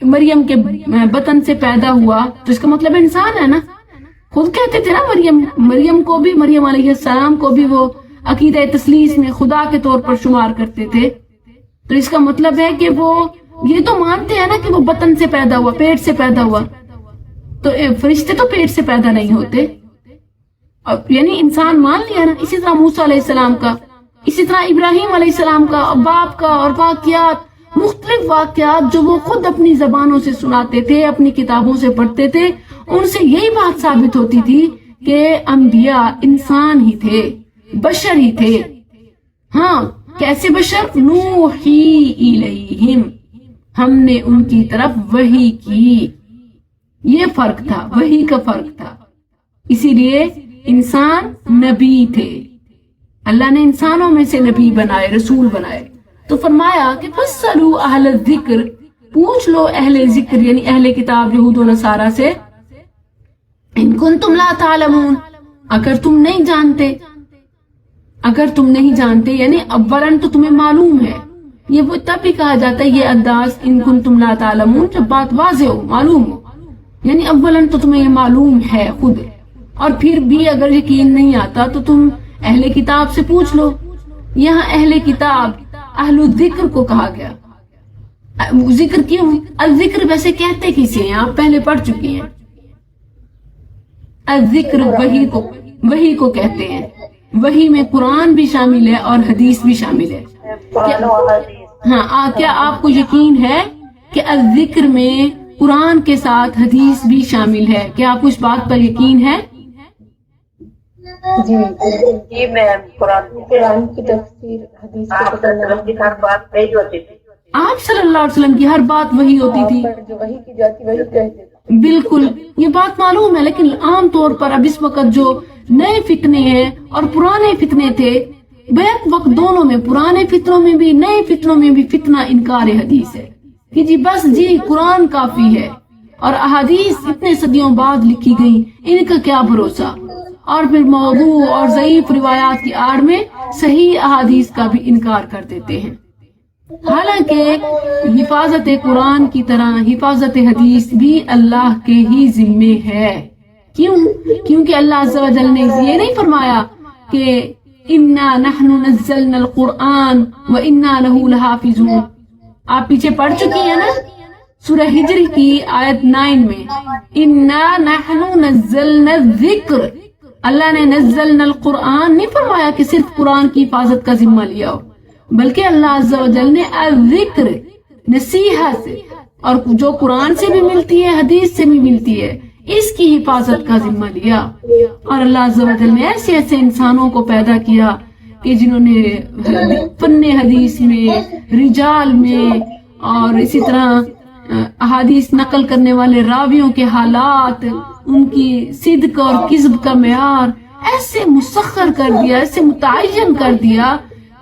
مریم کے بطن سے پیدا ہوا، تو اس کا مطلب انسان ہے نا. خود کہتے تھے نا مریم کو بھی، مریم علیہ السلام کو بھی وہ عقیدہ تثلیث میں خدا کے طور پر شمار کرتے تھے. تو اس کا مطلب ہے کہ وہ یہ تو مانتے ہیں نا کہ وہ بطن سے پیدا ہوا، پیٹ سے پیدا ہوا. تو فرشتے تو پیٹ سے پیدا نہیں ہوتے، یعنی انسان مان لیا نا. اسی طرح موسیٰ علیہ السلام کا، اسی طرح ابراہیم علیہ السلام کا، باپ کا، اور واقعات، مختلف واقعات جو وہ خود اپنی زبانوں سے سناتے تھے، اپنی کتابوں سے پڑھتے تھے. ان سے یہی بات ثابت ہوتی تھی کہ انبیاء انسان ہی تھے، بشر ہی تھے. ہاں، کیسے بشر؟ نوحی الیہم، ہم نے ان کی طرف وحی کی. یہ فرق تھا، وحی کا فرق تھا. اسی لیے انسان نبی تھے، اللہ نے انسانوں میں سے نبی بنائے، رسول بنائے. تو فرمایا کہ فسلو اہل الذکر، پوچھ لو اہل ذکر یعنی اہل کتاب یہود و نصارہ سے، ان کنتم لا تعلمون، اگر تم نہیں جانتے. اگر تم نہیں جانتے یعنی اولاً تو تمہیں معلوم ہے. یہ وہ تب بھی کہا جاتا ہے یہ انداز ان کنتم لا تعلمون جب بات واضح ہو، معلوم ہو. یعنی اولاً تو تمہیں یہ معلوم ہے خود، اور پھر بھی اگر یقین نہیں آتا تو تم اہل کتاب سے پوچھ لو. یہاں اہل کتاب اہل الذکر کو کہا گیا. ذکر کیوں؟ الذکر ویسے کہتے کسے ہیں؟ آپ پہلے پڑھ چکے ہیں. الذکر وحی کو کہتے ہیں. وحی میں قرآن بھی شامل ہے اور حدیث بھی شامل ہے. ہاں، کیا آپ کو یقین ہے کہ الذکر میں قرآن کے ساتھ حدیث بھی شامل ہے؟ کیا آپ کو اس بات پر یقین ہے؟ جی میں قرآن کی تفسیر، حدیث کی ہر بات وہی ہوتی تھی. آپ صلی اللہ علیہ وسلم کی ہر بات وہی ہوتی تھی، جو وہی کی جاتی وہی کہتے. بالکل یہ بات معلوم ہے. لیکن عام طور پر اب اس وقت جو نئے فتنے ہیں اور پرانے فتنے تھے، بیک وقت دونوں میں، پرانے فتنوں میں بھی نئے فتنوں میں بھی فتنہ انکار حدیث ہے کہ جی بس جی قرآن کافی ہے، اور احادیث اتنے صدیوں بعد لکھی گئی، ان کا کیا بھروسہ. اور پھر موضوع اور ضعیف روایات کی آڑ میں صحیح احادیث کا بھی انکار کر دیتے ہیں. حالانکہ حفاظت قرآن کی طرح حفاظت حدیث بھی اللہ کے ہی ذمے ہے. کیوں؟ کیونکہ اللہ عز و جل نے یہ نہیں فرمایا کہ انا نحن نزلنا القرآن وانا لہ لحافظون. آپ پیچھے پڑھ چکی ہیں نا سورہ ہجر کی آیت 9 میں، انا نحن نزلنا الذکر. اللہ نے نزلنا القرآن نہیں فرمایا کہ صرف قرآن کی حفاظت کا ذمہ لیا ہو، بلکہ اللہ عز و جل نے الذکر، نصیحت، اور جو قرآن سے بھی ملتی ہے حدیث سے بھی ملتی ہے، اس کی حفاظت کا ذمہ لیا. اور اللہ عز و جل نے ایسے ایسے انسانوں کو پیدا کیا کہ جنہوں نے فن حدیث میں، رجال میں، اور اسی طرح احادیث نقل کرنے والے راویوں کے حالات، ان کی صدق اور کذب کا معیار ایسے مسخر کر دیا، ایسے متعین کر دیا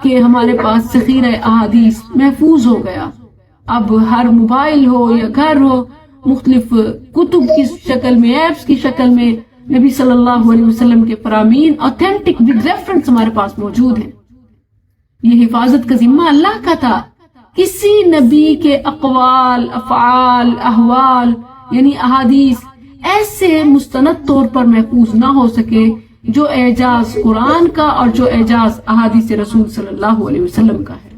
کہ ہمارے پاس ذخیرہ احادیث محفوظ ہو گیا. اب ہر موبائل ہو یا گھر ہو، مختلف کتب کی شکل میں، ایپس کی شکل میں نبی صلی اللہ علیہ وسلم کے فرامین اوتھینٹک ود ریفرنس ہمارے پاس موجود ہیں. یہ حفاظت کا ذمہ اللہ کا تھا. کسی نبی کے اقوال، افعال، احوال یعنی احادیث ایسے مستند طور پر محفوظ نہ ہو سکے جو اعجاز قرآن کا اور جو اعجاز احادیث رسول صلی اللہ علیہ وسلم کا ہے.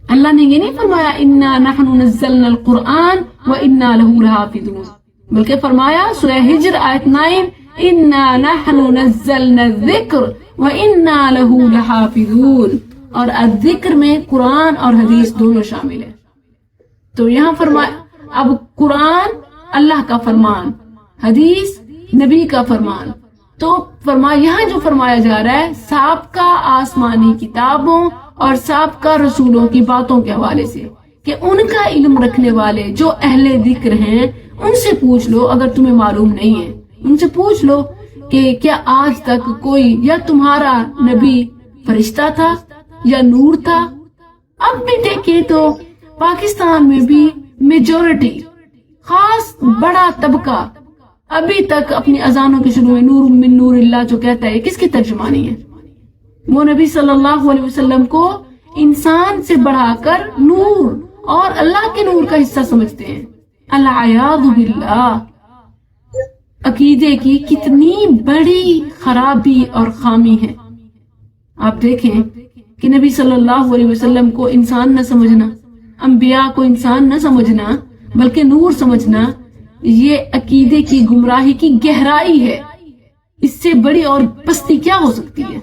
اللہ نے یہ نہیں فرمایا انا نحن نزلنا القرآن وانا له لحافظون، بلکہ فرمایا سورہ ہجر آیت 9 انا نحن نزلنا الذکر وانا له لحافظون، اور الذکر میں قرآن اور حدیث دونوں شامل ہیں. تو یہاں فرمایا اب قرآن اللہ کا فرمان، حدیث نبی کا فرمان. تو یہاں جو فرمایا جا رہا ہے سابقہ آسمانی کتابوں اور سابقہ رسولوں کی باتوں کے حوالے سے، کہ ان کا علم رکھنے والے جو اہل ذکر ہیں ان سے پوچھ لو اگر تمہیں معلوم نہیں ہے. ان سے پوچھ لو کہ کیا آج تک کوئی یا تمہارا نبی فرشتہ تھا یا نور تھا. اب بھی دیکھیں تو پاکستان میں بھی میجورٹی، خاص بڑا طبقہ ابھی تک اپنی اذانوں کے شروع میں نور من نور اللہ جو کہتا ہے، کس کی ترجمانی ہے؟ وہ نبی صلی اللہ علیہ وسلم کو انسان سے بڑھا کر نور اور اللہ کے نور کا حصہ سمجھتے ہیں. العیاذ باللہ. عقیدے کی کتنی بڑی خرابی اور خامی ہے. آپ دیکھیں کہ نبی صلی اللہ علیہ وسلم کو انسان نہ سمجھنا، انبیاء کو انسان نہ سمجھنا بلکہ نور سمجھنا، یہ عقیدے کی گمراہی کی گہرائی ہے. اس سے بڑی اور پستی کیا ہو سکتی ہے؟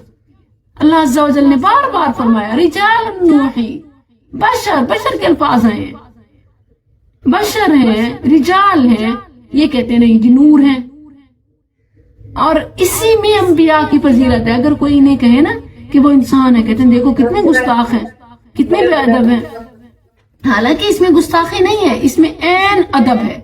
اللہ عز و جل نے بار بار فرمایا رجال نوحی، بشر کے الفاظ ہیں، بشر ہیں، رجال ہیں، یہ کہتے نہیں جی نور ہیں. اور اسی میں انبیاء کی فضیلت ہے. اگر کوئی انہیں کہے نا کہ وہ انسان ہے، کہتے ہیں دیکھو کتنے گستاخ ہیں، کتنے بے ادب ہیں. حالانکہ اس میں گستاخی نہیں ہے، اس میں عین ادب ہے.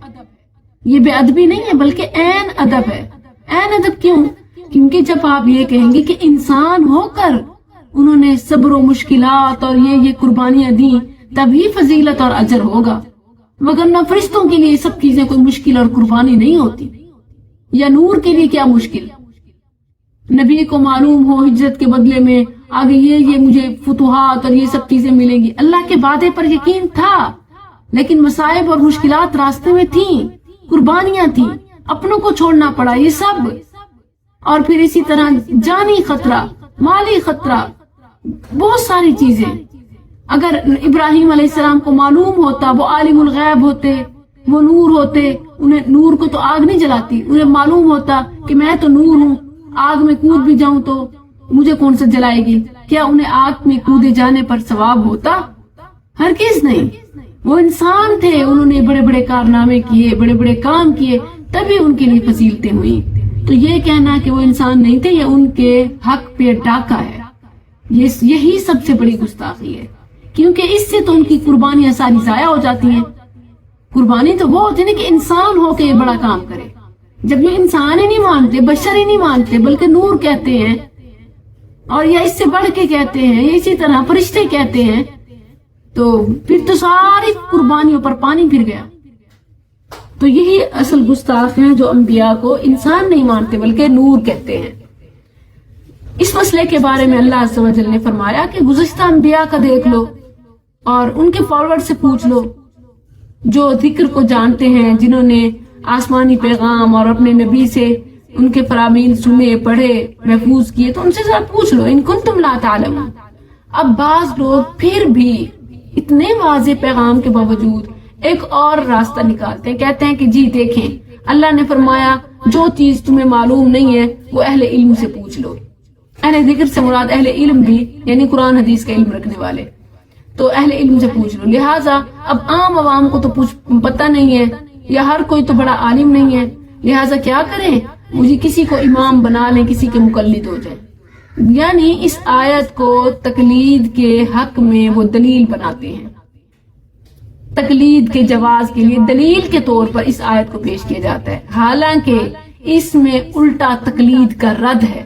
یہ بے ادبی نہیں ہے بلکہ عین ادب ہے. عین ادب کیوں؟ کیونکہ جب آپ یہ کہیں گے کہ انسان ہو کر انہوں نے صبر و مشکلات اور یہ قربانیاں دی تبھی فضیلت اور اجر ہوگا، وگرنہ فرشتوں کے لیے سب چیزیں کوئی مشکل اور قربانی نہیں ہوتی. یا نور کے لیے کیا مشکل؟ نبی کو معلوم ہو ہجرت کے بدلے میں آگے یہ مجھے فتوحات اور یہ سب چیزیں ملیں گی. اللہ کے وعدے پر یقین تھا لیکن مصائب اور مشکلات راستے میں تھیں، قربانیاں تھیں، اپنوں کو چھوڑنا پڑا، یہ سب. اور پھر اسی طرح جانی خطرہ، مالی خطرہ، بہت ساری چیزیں. اگر ابراہیم علیہ السلام کو معلوم ہوتا، وہ عالم الغیب ہوتے، وہ نور ہوتے، انہیں نور کو تو آگ نہیں جلاتی، انہیں معلوم ہوتا کہ میں تو نور ہوں، آگ میں کود بھی جاؤں تو مجھے کون سا جلائے گی، کیا انہیں آگ میں کودے جانے پر ثواب ہوتا؟ ہرگز نہیں. وہ انسان تھے، انہوں نے بڑے بڑے کارنامے کیے، بڑے بڑے کام کیے، تبھی ان کے لیے فضیلتیں ہوئی. تو یہ کہنا کہ وہ انسان نہیں تھے یہ ان کے حق پہ ڈاکہ ہے. یہی سب سے بڑی گستاخی ہے، کیونکہ اس سے تو ان کی قربانیاں ساری ضائع ہو جاتی ہیں. قربانی تو وہ ہوتی ہے کہ انسان ہو کے یہ بڑا کام کرے. جب یہ انسان ہی نہیں مانتے، بشر ہی نہیں مانتے بلکہ نور کہتے ہیں اور یا اس سے بڑھ کے کہتے ہیں، اسی طرح فرشتے کہتے ہیں، تو پھر تو ساری قربانیوں پر پانی پھر گیا. تو یہی اصل گستاخ ہیں جو انبیاء کو انسان نہیں مانتے بلکہ نور کہتے ہیں. اس مسئلے کے بارے میں اللہ عز و جل نے فرمایا کہ گزشتہ انبیاء کا دیکھ لو اور ان کے فالوور سے پوچھ لو جو ذکر کو جانتے ہیں، جنہوں نے آسمانی پیغام اور اپنے نبی سے ان کے فرامین سنے، پڑھے، محفوظ کیے، تو ان سے ذرا پوچھ لو ان کنتم لا تعلمون. اب بعض لوگ پھر بھی اتنے واضح پیغام کے باوجود ایک اور راستہ نکالتے ہیں، کہتے ہیں کہ جی دیکھیں اللہ نے فرمایا جو چیز تمہیں معلوم نہیں ہے وہ اہل علم سے پوچھ لو. اہل ذکر سے مراد اہل علم بھی یعنی قرآن حدیث کا علم رکھنے والے، تو اہل علم سے پوچھ لو. لہٰذا اب عام عوام کو تو پتہ نہیں ہے یا ہر کوئی تو بڑا عالم نہیں ہے، لہٰذا کیا کریں، مجھے کسی کو امام بنا لیں، کسی کے مقلد ہو جائیں. یعنی اس آیت کو تقلید کے حق میں وہ دلیل بناتے ہیں، تقلید کے جواز کے لیے دلیل کے طور پر اس آیت کو پیش کیا جاتا ہے، حالانکہ اس میں الٹا تقلید کا رد ہے.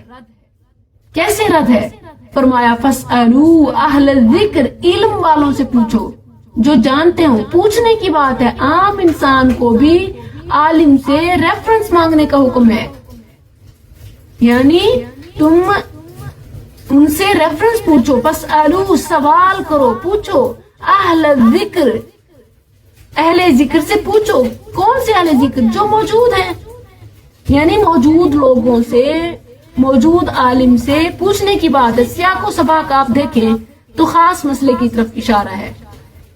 کیسے رد ہے؟ فرمایا فاسألو اہل الذکر، علم والوں سے پوچھو جو جانتے ہو. پوچھنے کی بات ہے. عام انسان کو بھی عالم سے ریفرنس مانگنے کا حکم ہے، یعنی تم ان سے ریفرنس پوچھو. فاسألو، سوال کرو، پوچھو. اہل الذکر، اہل ذکر سے پوچھو. کون سے اہل ذکر؟ جو موجود ہیں، یعنی موجود لوگوں سے، موجود عالم سے پوچھنے کی بات ہے. سیاق و سباق آپ دیکھیں تو خاص مسئلے کی طرف اشارہ ہے.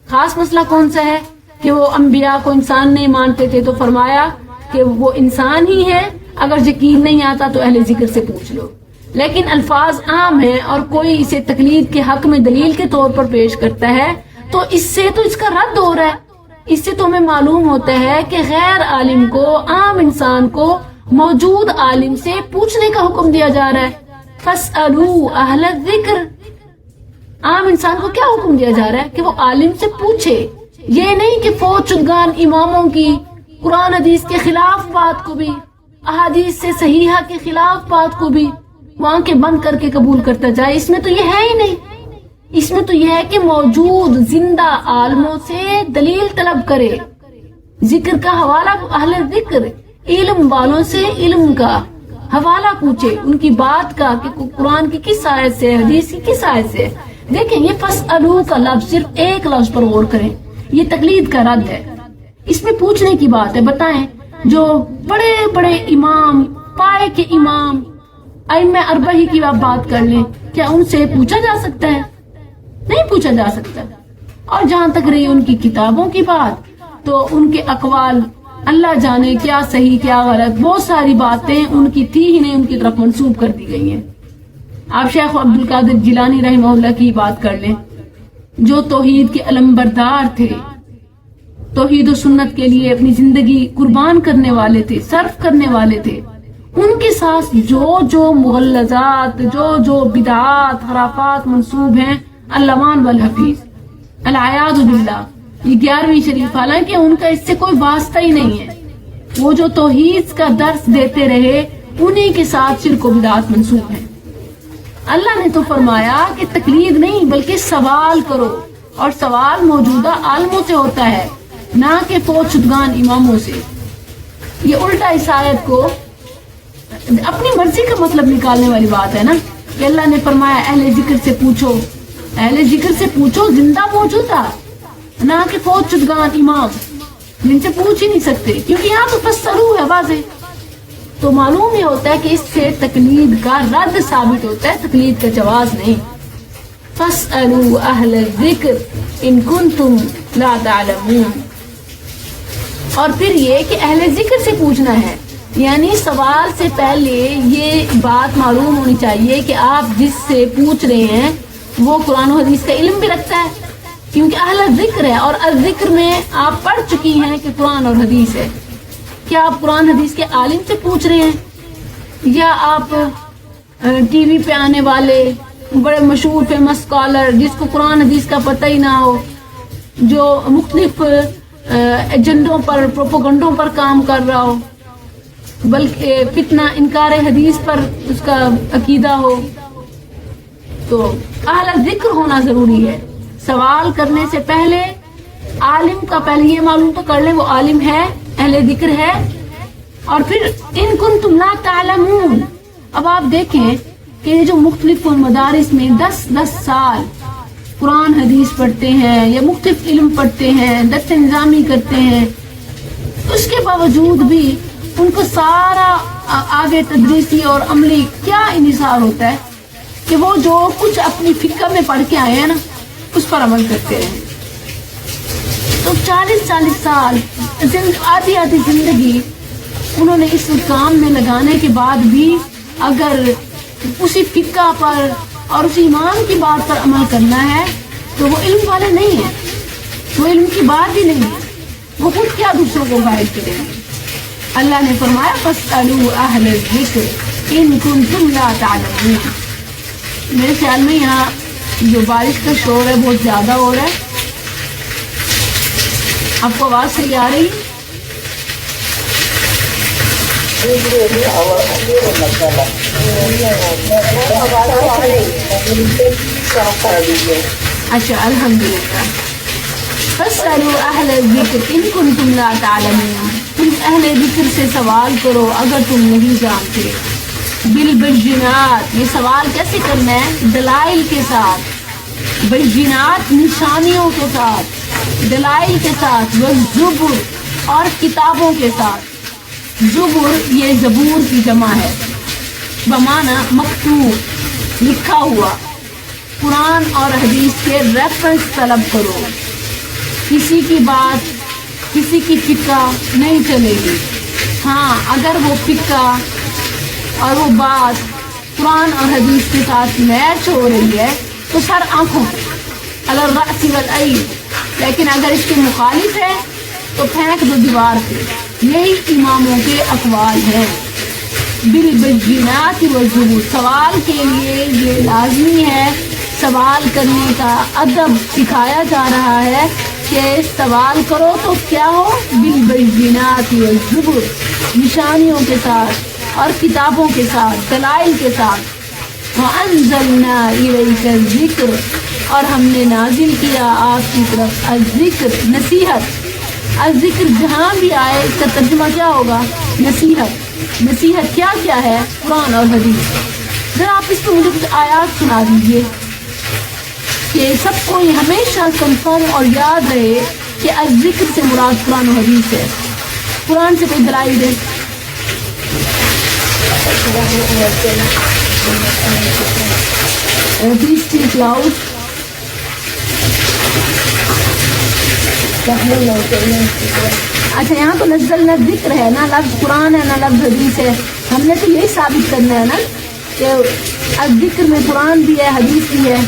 خاص مسئلہ کون سا ہے؟ کہ وہ انبیاء کو انسان نہیں مانتے تھے، تو فرمایا کہ وہ انسان ہی ہے، اگر یقین نہیں آتا تو اہل ذکر سے پوچھ لو. لیکن الفاظ عام ہیں اور کوئی اسے تقلید کے حق میں دلیل کے طور پر پیش کرتا ہے تو اس سے تو اس کا رد ہو رہا ہے. اس سے تو ہمیں معلوم ہوتا ہے کہ غیر عالم کو، عام انسان کو موجود عالم سے پوچھنے کا حکم دیا جا رہا ہے. فاسألو اہل الذکر، عام انسان کو کیا حکم دیا جا رہا ہے؟ کہ وہ عالم سے پوچھے. یہ نہیں کہ فوج چگان اماموں کی قرآن حدیث کے خلاف بات کو بھی، احادیث سے صحیحہ کے خلاف بات کو بھی وہاں کے بند کر کے قبول کرتا جائے. اس میں تو یہ ہے ہی نہیں. اس میں تو یہ ہے کہ موجود زندہ عالموں سے دلیل طلب کرے. ذکر کا حوالہ، اہل ذکر، علم والوں سے علم کا حوالہ پوچھے، ان کی بات کا کہ قرآن کی کس آیت سے، حدیث کی کس آیت سے. دیکھیں یہ فاسألو کا لفظ، صرف ایک لفظ پر غور کریں، یہ تقلید کا رد ہے. اس میں پوچھنے کی بات ہے. بتائیں جو بڑے بڑے امام، پائے کے امام، ائمہ اربعہ کی آپ بات کر لیں، کیا ان سے پوچھا جا سکتا ہے؟ نہیں پوچھا جا سکتا. اور جہاں تک رہی ان کی کتابوں کی بات، تو ان کے اقوال اللہ جانے کیا صحیح کیا غلط، بہت ساری باتیں ان کی تھی ہی نہیں، ان کی طرف منسوب کر دی گئی ہیں. آپ شیخ عبد القادر جیلانی رحمہ اللہ کی بات کر لیں، جو توحید کے علمبردار تھے، توحید و سنت کے لیے اپنی زندگی قربان کرنے والے تھے، صرف کرنے والے تھے. ان کے ساتھ جو جو مغلظات، جو بدعات، خرافات منسوب ہیں، اللوان والحفیظ، العیاذ باللہ، یہ 11ویں شریف، حالانکہ ان کا اس سے کوئی واسطہ ہی نہیں ہے. وہ جو توحید کا درس دیتے رہے، انہی کے ساتھ شرک و بدعات منسوب ہیں. اللہ نے تو فرمایا کہ تقلید نہیں بلکہ سوال کرو، اور سوال موجودہ عالموں سے ہوتا ہے، نہ کہ فوج شدگان اماموں سے. یہ الٹا اس آیت کو اپنی مرضی کا مطلب نکالنے والی بات ہے نا، کہ اللہ نے فرمایا اہل ذکر سے پوچھو. اہل ذکر سے پوچھو زندہ موجودہ، نہ کہ فوج شدگان امام جن سے پوچھ ہی نہیں سکتے، کیونکہ یہاں تو فاسألو ہے واضح. تو معلوم یہ ہوتا ہے کہ اس سے تقلید کا رد ثابت ہوتا ہے، تقلید کا جواز نہیں. فاسألو اہل الذکر ان کنتم لا تعلمون. اور پھر یہ کہ اہل ذکر سے پوچھنا ہے، یعنی سوال سے پہلے یہ بات معلوم ہونی چاہیے کہ آپ جس سے پوچھ رہے ہیں وہ قرآن و حدیث کا علم بھی رکھتا ہے، کیونکہ اہل ذکر ہے. اور الذکر میں آپ پڑھ چکی ہیں کہ قرآن اور حدیث ہے. کیا آپ قرآن حدیث کے عالم سے پوچھ رہے ہیں، یا آپ ٹی وی پہ آنے والے بڑے مشہور فیمس اسکالر جس کو قرآن حدیث کا پتہ ہی نہ ہو، جو مختلف ایجنڈوں پر، پروپوگنڈوں پر کام کر رہا ہو، بلکہ فتنہ انکار حدیث پر اس کا عقیدہ ہو. تو اہل ذکر ہونا ضروری ہے. سوال کرنے سے پہلے عالم کا پہلے یہ معلوم تو کر لیں وہ عالم ہے، اہل ذکر ہے. اور پھر ان کنتم لا تعلمون. اب آپ دیکھیں کہ یہ جو مختلف مدارس میں 10 سال قرآن حدیث پڑھتے ہیں یا مختلف علم پڑھتے ہیں، درس نظامی کرتے ہیں، اس کے باوجود بھی ان کو سارا آگے تدریسی اور عملی کیا انحصار ہوتا ہے کہ وہ جو کچھ اپنی فکر میں پڑھ کے آئے ہیں نا اس پر عمل کرتے رہے. تو 40 سال آدھی زندگی انہوں نے اس کام میں لگانے کے بعد بھی اگر اسی فقہ پر اور اسی ایمان کی بات پر عمل کرنا ہے تو وہ علم والے نہیں ہیں، وہ علم کی بات بھی نہیں ہے، وہ خود کیا دوسروں کو غائب کریں گے. اللہ نے فرمایا فاسألوا اہل الذکر ان کنتم لا تعلمون. میرے خیال میں یہاں جو بارش کا شور ہے بہت زیادہ ہو رہا ہے. آپ کو آواز صحیح آ رہی؟ اچھا الحمدللہ. فاسألوا اہل الذکر ان کنتم لا تعلمون. تم اہل ذکر سے سوال کرو اگر تم نہیں جانتے. بالبینات، یہ سوال کیسے کرنا ہے؟ دلائل کے ساتھ. بینات نشانیوں کے ساتھ، دلائل کے ساتھ. والزبر، اور کتابوں کے ساتھ. زبر یہ زبور کی جمع ہے، بمعنی مکتوب، لکھا ہوا. قرآن اور حدیث کے ریفرنس طلب کرو. کسی کی بات، کسی کی فقہ نہیں چلے گی. ہاں اگر وہ فقہ اور وہ بات قرآن اور حدیث کے ساتھ میچ ہو رہی ہے تو سر آنکھوں علی الرأس والعین، لیکن اگر اس کے مخالف ہے تو پھینک دو دیوار پہ. یہی اماموں کے اقوال ہیں. بالبینات والزبور، سوال کے لیے یہ لازمی ہے، سوال کرنے کا ادب سکھایا جا رہا ہے کہ سوال کرو تو کیا ہو؟ بالبینات والزبر، نشانیوں کے ساتھ اور کتابوں کے ساتھ، دلائل کے ساتھ. وَأَنزَلْنَا إِلَيْكَ الذِّكْرَ، اور ہم نے نازل کیا آپ کی طرف الذکر، نصیحت. الذکر جہاں بھی آئے اس کا ترجمہ کیا ہوگا؟ نصیحت. نصیحت کیا کیا ہے؟ قرآن اور حدیث. ذرا آپ اس کو مجھے کچھ آیات سنا دیجیے کہ سب کو یہ ہمیشہ کنفرم اور یاد رہے کہ الذکر سے مراد قرآن و حدیث ہے. قرآن سے کوئی دلائل دے. Please speak loud. اچھا یہاں تو نزلنا ذکر ہے، نہ لفظ قرآن ہے نہ لفظ حدیث ہے. ہم نے تو یہی ثابت کرنا ہے نا کہ الذکر میں قرآن بھی ہے حدیث بھی ہے.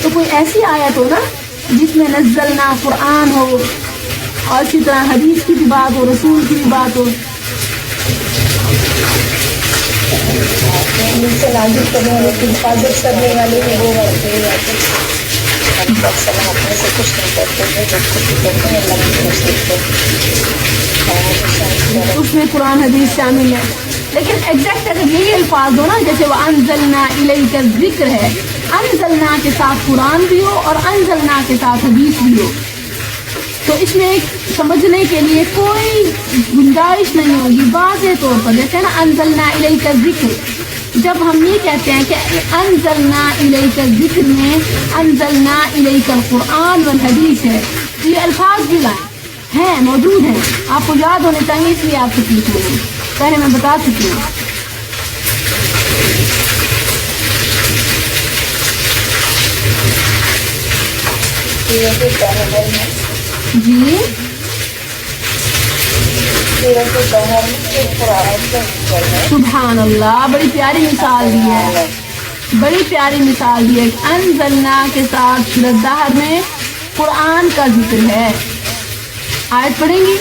تو کوئی ایسی آیت ہو نا جس میں نزلنا قرآن ہو اور اسی طرح حدیث کی بھی بات ہو، رسول کی بھی بات ہو. نازل کرنے والے کی حفاظت کرنے والے ہیں وہ اپنے سے کچھ نہیں کرتے ہیں، جب کچھ کرتے ہیں اللہ کی اس میں قرآن حدیث شامل ہے. لیکن ایگزیکٹ اگر یہی الفاظ ہو نا، جیسے وَأَنزَلْنَا إِلَيْكَ الذِّكْرَ ہے، انزلنا کے ساتھ قرآن بھی ہو اور انزلنا کے ساتھ حدیث بھی ہو، تو اس میں ایک سمجھنے کے لیے کوئی گنجائش نہیں ہوگی واضح طور پر. جیسے نا انزلنا الیک الذکر، جب ہم یہ کہتے ہیں کہ انزلنا الیک الذکر میں انزلنا الیک القرآن والحدیث ہے، یہ الفاظ بھی لائیں ہیں، موجود ہیں، آپ کو یاد ہونے چاہیے، اس لیے آپ سے پوچھ رہے ہیں. پہلے میں بتا چکی ہوں. جی سبحان اللہ، بڑی پیاری مثال دی ہے، بڑی پیاری مثال دی ہے. انزلنا کے ساتھ سورۃ الدہر میں قرآن کا ذکر ہے. آیت پڑھیں گی؟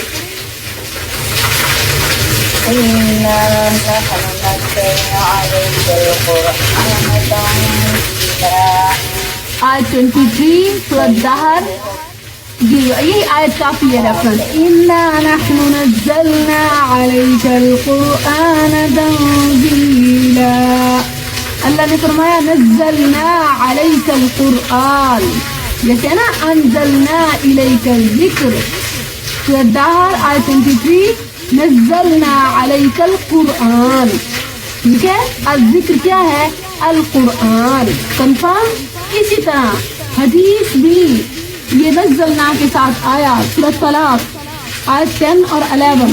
آیت 23 سورۃ الدہر. جی یہی آیت کافی ہے ریفرنس. اِنَّا نَحْنُ نَزَّلْنَا عَلَيْكَ الْقُرْآنَ تَنزِيلًا. اللہ نے فرمایا نزلنا علیک القرآن، جیسے نا انزلنا الیک الذکر. سورۃ الدہر آیت 23 نزلنا علیک القرآن. ٹھیک ہے، الذکر کیا ہے؟ القرآن. کنفرم. اسی طرح حدیث بھی یہ نزلنا کے ساتھ آیا. سورۃ طلاق آیت 10 اور 11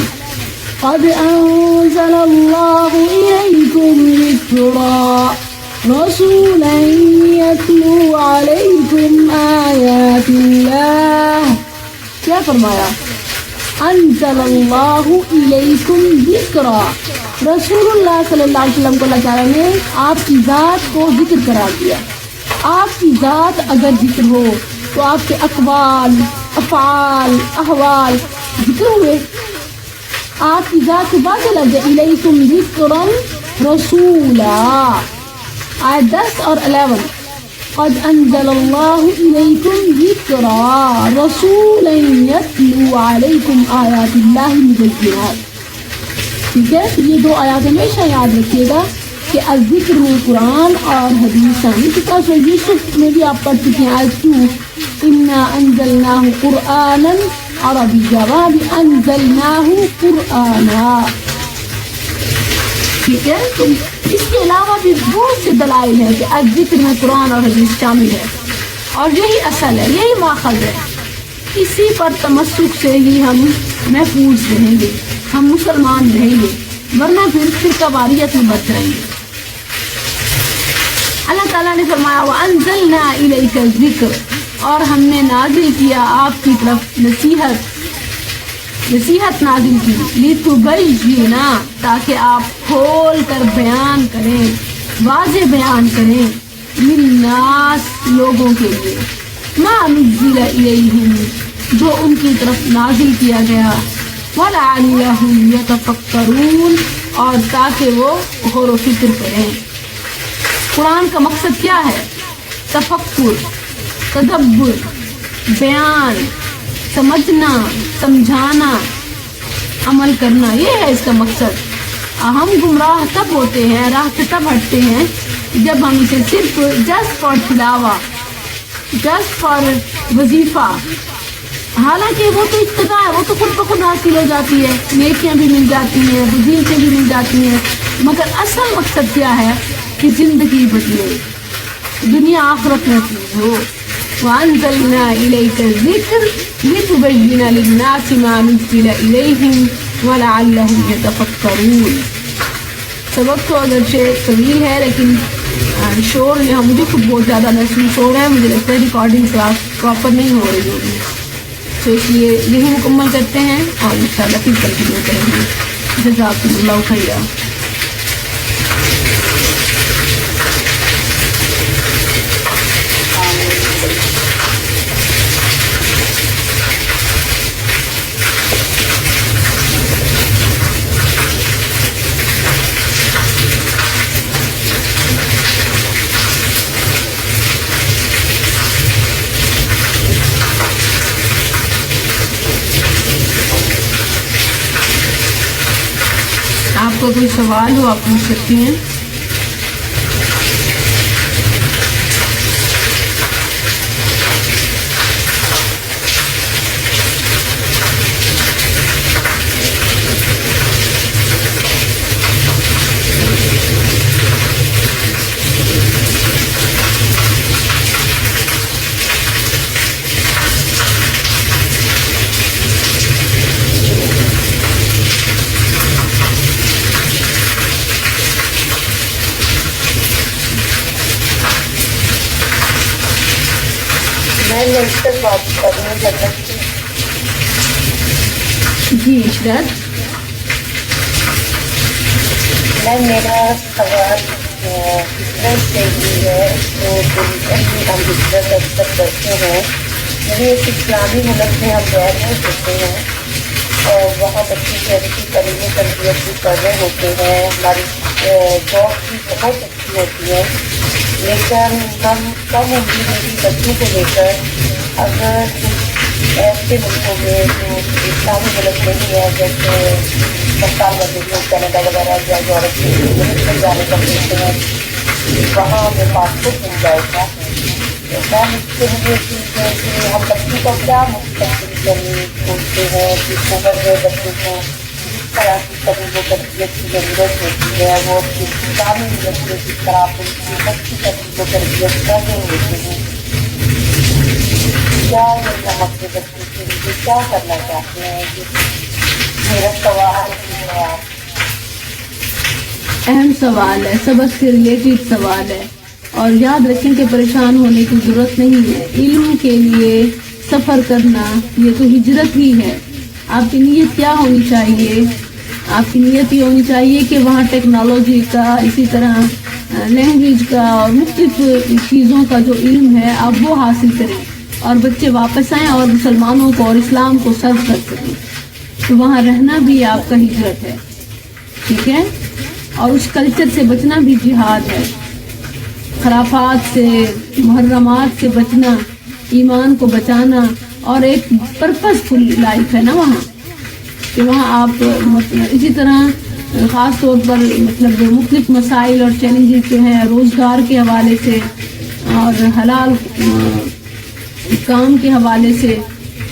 قد انزل اللہ الیکم ذکرا رسولا یتلو علیکم آیات اللہ. کیا فرمایا؟ انزل اللہ الیکم ذکرا. رسول اللہ صلی اللہ علیہ وسلم کو اللہ تعالیٰ نے آپ کی ذات کو ذکر قرار دیا. آپ کی ذات اگر ذکر ہو تو آپ کے اقوال، افعال، احوال ذکر ہوئے. آپ کی ذات سے بات لگ جائے الیکم ذکرا رسولا. آیت 10 اور 11 قد انزل اللہ الیکم ذکرا رسولا یتلو علیکم آیات اللہ مبینات. ٹھیک ہے. یہ 2 آیات ہمیشہ یاد رکھیے گا کہ الذکر میں قرآن اور حدیث شامل. بیکاز یوسف میں بھی آپ پڑھ چکے ہیں آیت 2 انا انزلناہ قرآنا عربیا انزلناہ قرآنا. ٹھیک ہے. تو اس کے علاوہ بھی بہت سے دلائل ہیں کہ الذکر میں قرآن اور حدیث شامل ہے اور یہی اصل ہے, یہی ماخذ ہے. اسی پر تمسک سے ہی ہم محفوظ رہیں گے, ہم مسلمان رہیں گے, ورنہ پھر فرقہ واریت میں بچ جائیں گے. اللہ تعالیٰ نے فرمایا وَأَنزَلْنَا إِلَيْكَ الذِّكْرَ, اور ہم نے نازل کیا آپ کی طرف نصیحت نازل کی, لِتُبَيِّنَ, تاکہ آپ کھول کر بیان کریں, واضح بیان کریں, لِلنَّاسِ, لوگوں کے لیے, مَا نُزِّلَ إِلَيْهِمْ, جو ان کی طرف نازل کیا گیا, وَلَعَلَّهُمْ يَتَفَكَّرُونَ, اور تاکہ وہ غور و فکر کریں. قرآن کا مقصد کیا ہے؟ تفکر, تدبر, بیان, سمجھنا, سمجھانا, عمل کرنا, یہ ہے اس کا مقصد. ہم گمراہ تب ہوتے ہیں, راہ سے تب ہٹتے ہیں جب ہم اسے صرف جسٹ فار تلاوہ, جسٹ فار وظیفہ, حالانکہ وہ تو ابتدا ہے, وہ تو خود بخود حاصل ہو جاتی ہے, نیکیاں بھی مل جاتی ہیں, وظیفے بھی مل جاتی ہیں, مگر اصل مقصد کیا ہے کہ زندگی بدلے, دنیا آخرت نصیب ہو. وَأَنزَلْنَا إِلَيْكَ الذِّكْرَ لِتُبَيِّنَ لِلنَّاسِ مَا نُزِّلَ إِلَيْهِمْ وَلَعَلَّهُمْ يَتَفَكَّرُونَ. سبق تو اگرچہ طویل ہے لیکن شور یہاں مجھے خود بہت زیادہ محسوس ہو رہا ہے, مجھے لگتا ہے ریکارڈنگ کلاس پراپر نہیں ہو رہی ہوگی, تو اس لیے یہی مکمل کرتے ہیں اور انشاءاللہ پھر کنٹینیو کریں گے. جزاکم اللہ خیرا. آپ کو کوئی سوال ہو آپ پوچھ سکتی ہیں. جی عشرت. میرا سوال ہجرت سے ہی ہے. تو ہم ہجرت اکثر کرتے ہیں, یعنی ایک اسلامی ملک میں ہم رہ رہے ہوتے ہیں اور وہاں بچے کی اچھی تعلیمی تربیت بھی کر رہے ہوتے ہیں, ہماری جاب بھی بہت اچھی ہوتی ہے, لیکن ہم کم عمری میں بھی بچوں کو لے کر اگر ایسے ملکوں میں جو اسلامی ملک نہیں ہے, جیسے مثال بندی کینیڈا وغیرہ یا یورپ کے ملک میں جانے کا سوچتے ہیں, وہاں ہمیں پاسپورٹ مل جائے گا. تو میم اس کے لیے چیز ہے کہ ہم بچوں کا کیا مستقبل کرنے سوچتے ہیں کہ عمر ہے بچوں کو جس طرح کی تعلیم و تربیت کی ضرورت ہوتی ہے, وہ اسلامی ملک میں جس طرح ان کی بچی تعلیم و تربیت کر رہے ہوتے ہیں, کیا ہم اپنے بچوں کے لیے کیا کرنا چاہتے ہیں. میرا سوال ہے. آپ اہم سوال ہے, سبق سے ریلیٹڈ سوال ہے, اور یاد رکھیں کہ پریشان ہونے کی ضرورت نہیں ہے. علم کے لیے سفر کرنا یہ تو ہجرت ہی ہے. آپ کی نیت کیا ہونی چاہیے؟ آپ کی نیت یہ ہونی چاہیے کہ وہاں ٹیکنالوجی کا, اسی طرح لینگویج کا اور مختلف چیزوں کا جو علم ہے آپ وہ حاصل کریں اور بچے واپس آئیں اور مسلمانوں کو اور اسلام کو سرو کر سکیں. تو وہاں رہنا بھی آپ کا ہجرت ہے, ٹھیک ہے, اور اس کلچر سے بچنا بھی جہاد ہے. خرافات سے, محرمات سے بچنا, ایمان کو بچانا, اور ایک پرپز فل لائف ہے نا وہاں, کہ وہاں آپ اسی طرح خاص طور پر مطلب مختلف مسائل اور چیلنجز جو ہیں روزگار کے حوالے سے اور حلال کام کے حوالے سے،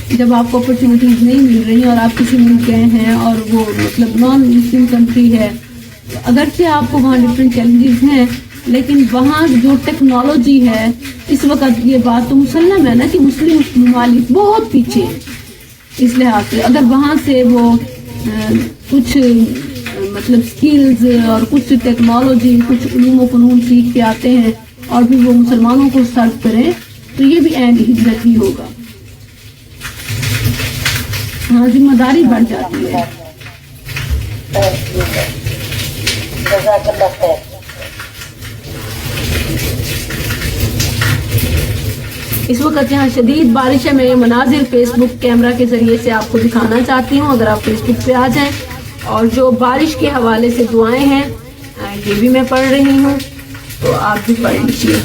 جب آپ کو اپرچونیٹیز نہیں مل رہی اور آپ کسی ملک گئے ہیں اور وہ مطلب نان مسلم کنٹری ہے، اگرچہ آپ کو وہاں ڈفرینٹ چیلنجز ہیں، لیکن وہاں جو ٹیکنالوجی ہے اس وقت یہ بات تو مسلم ہے نا کہ مسلم ممالک بہت پیچھے ہیں اس لحاظ سے. اگر وہاں سے وہ کچھ مطلب سکلز اور کچھ ٹیکنالوجی، کچھ علوم و فنون سیکھ کے آتے ہیں اور پھر وہ مسلمانوں کو سرو کریں تو یہ بھی اینڈ ہجرت ہی ہوگا. ہاں، ذمہ داری بڑھ جاتی ہے. جزاک اللہ خیر. اس وقت یہاں شدید بارش ہے. میں یہ مناظر فیس بک کیمرہ کے ذریعے سے آپ کو دکھانا چاہتی ہوں. اگر آپ فیس بک پہ آ جائیں، اور جو بارش کے حوالے سے دعائیں ہیں یہ بھی میں پڑھ رہی ہوں، تو آپ بھی پڑھ لیجیے.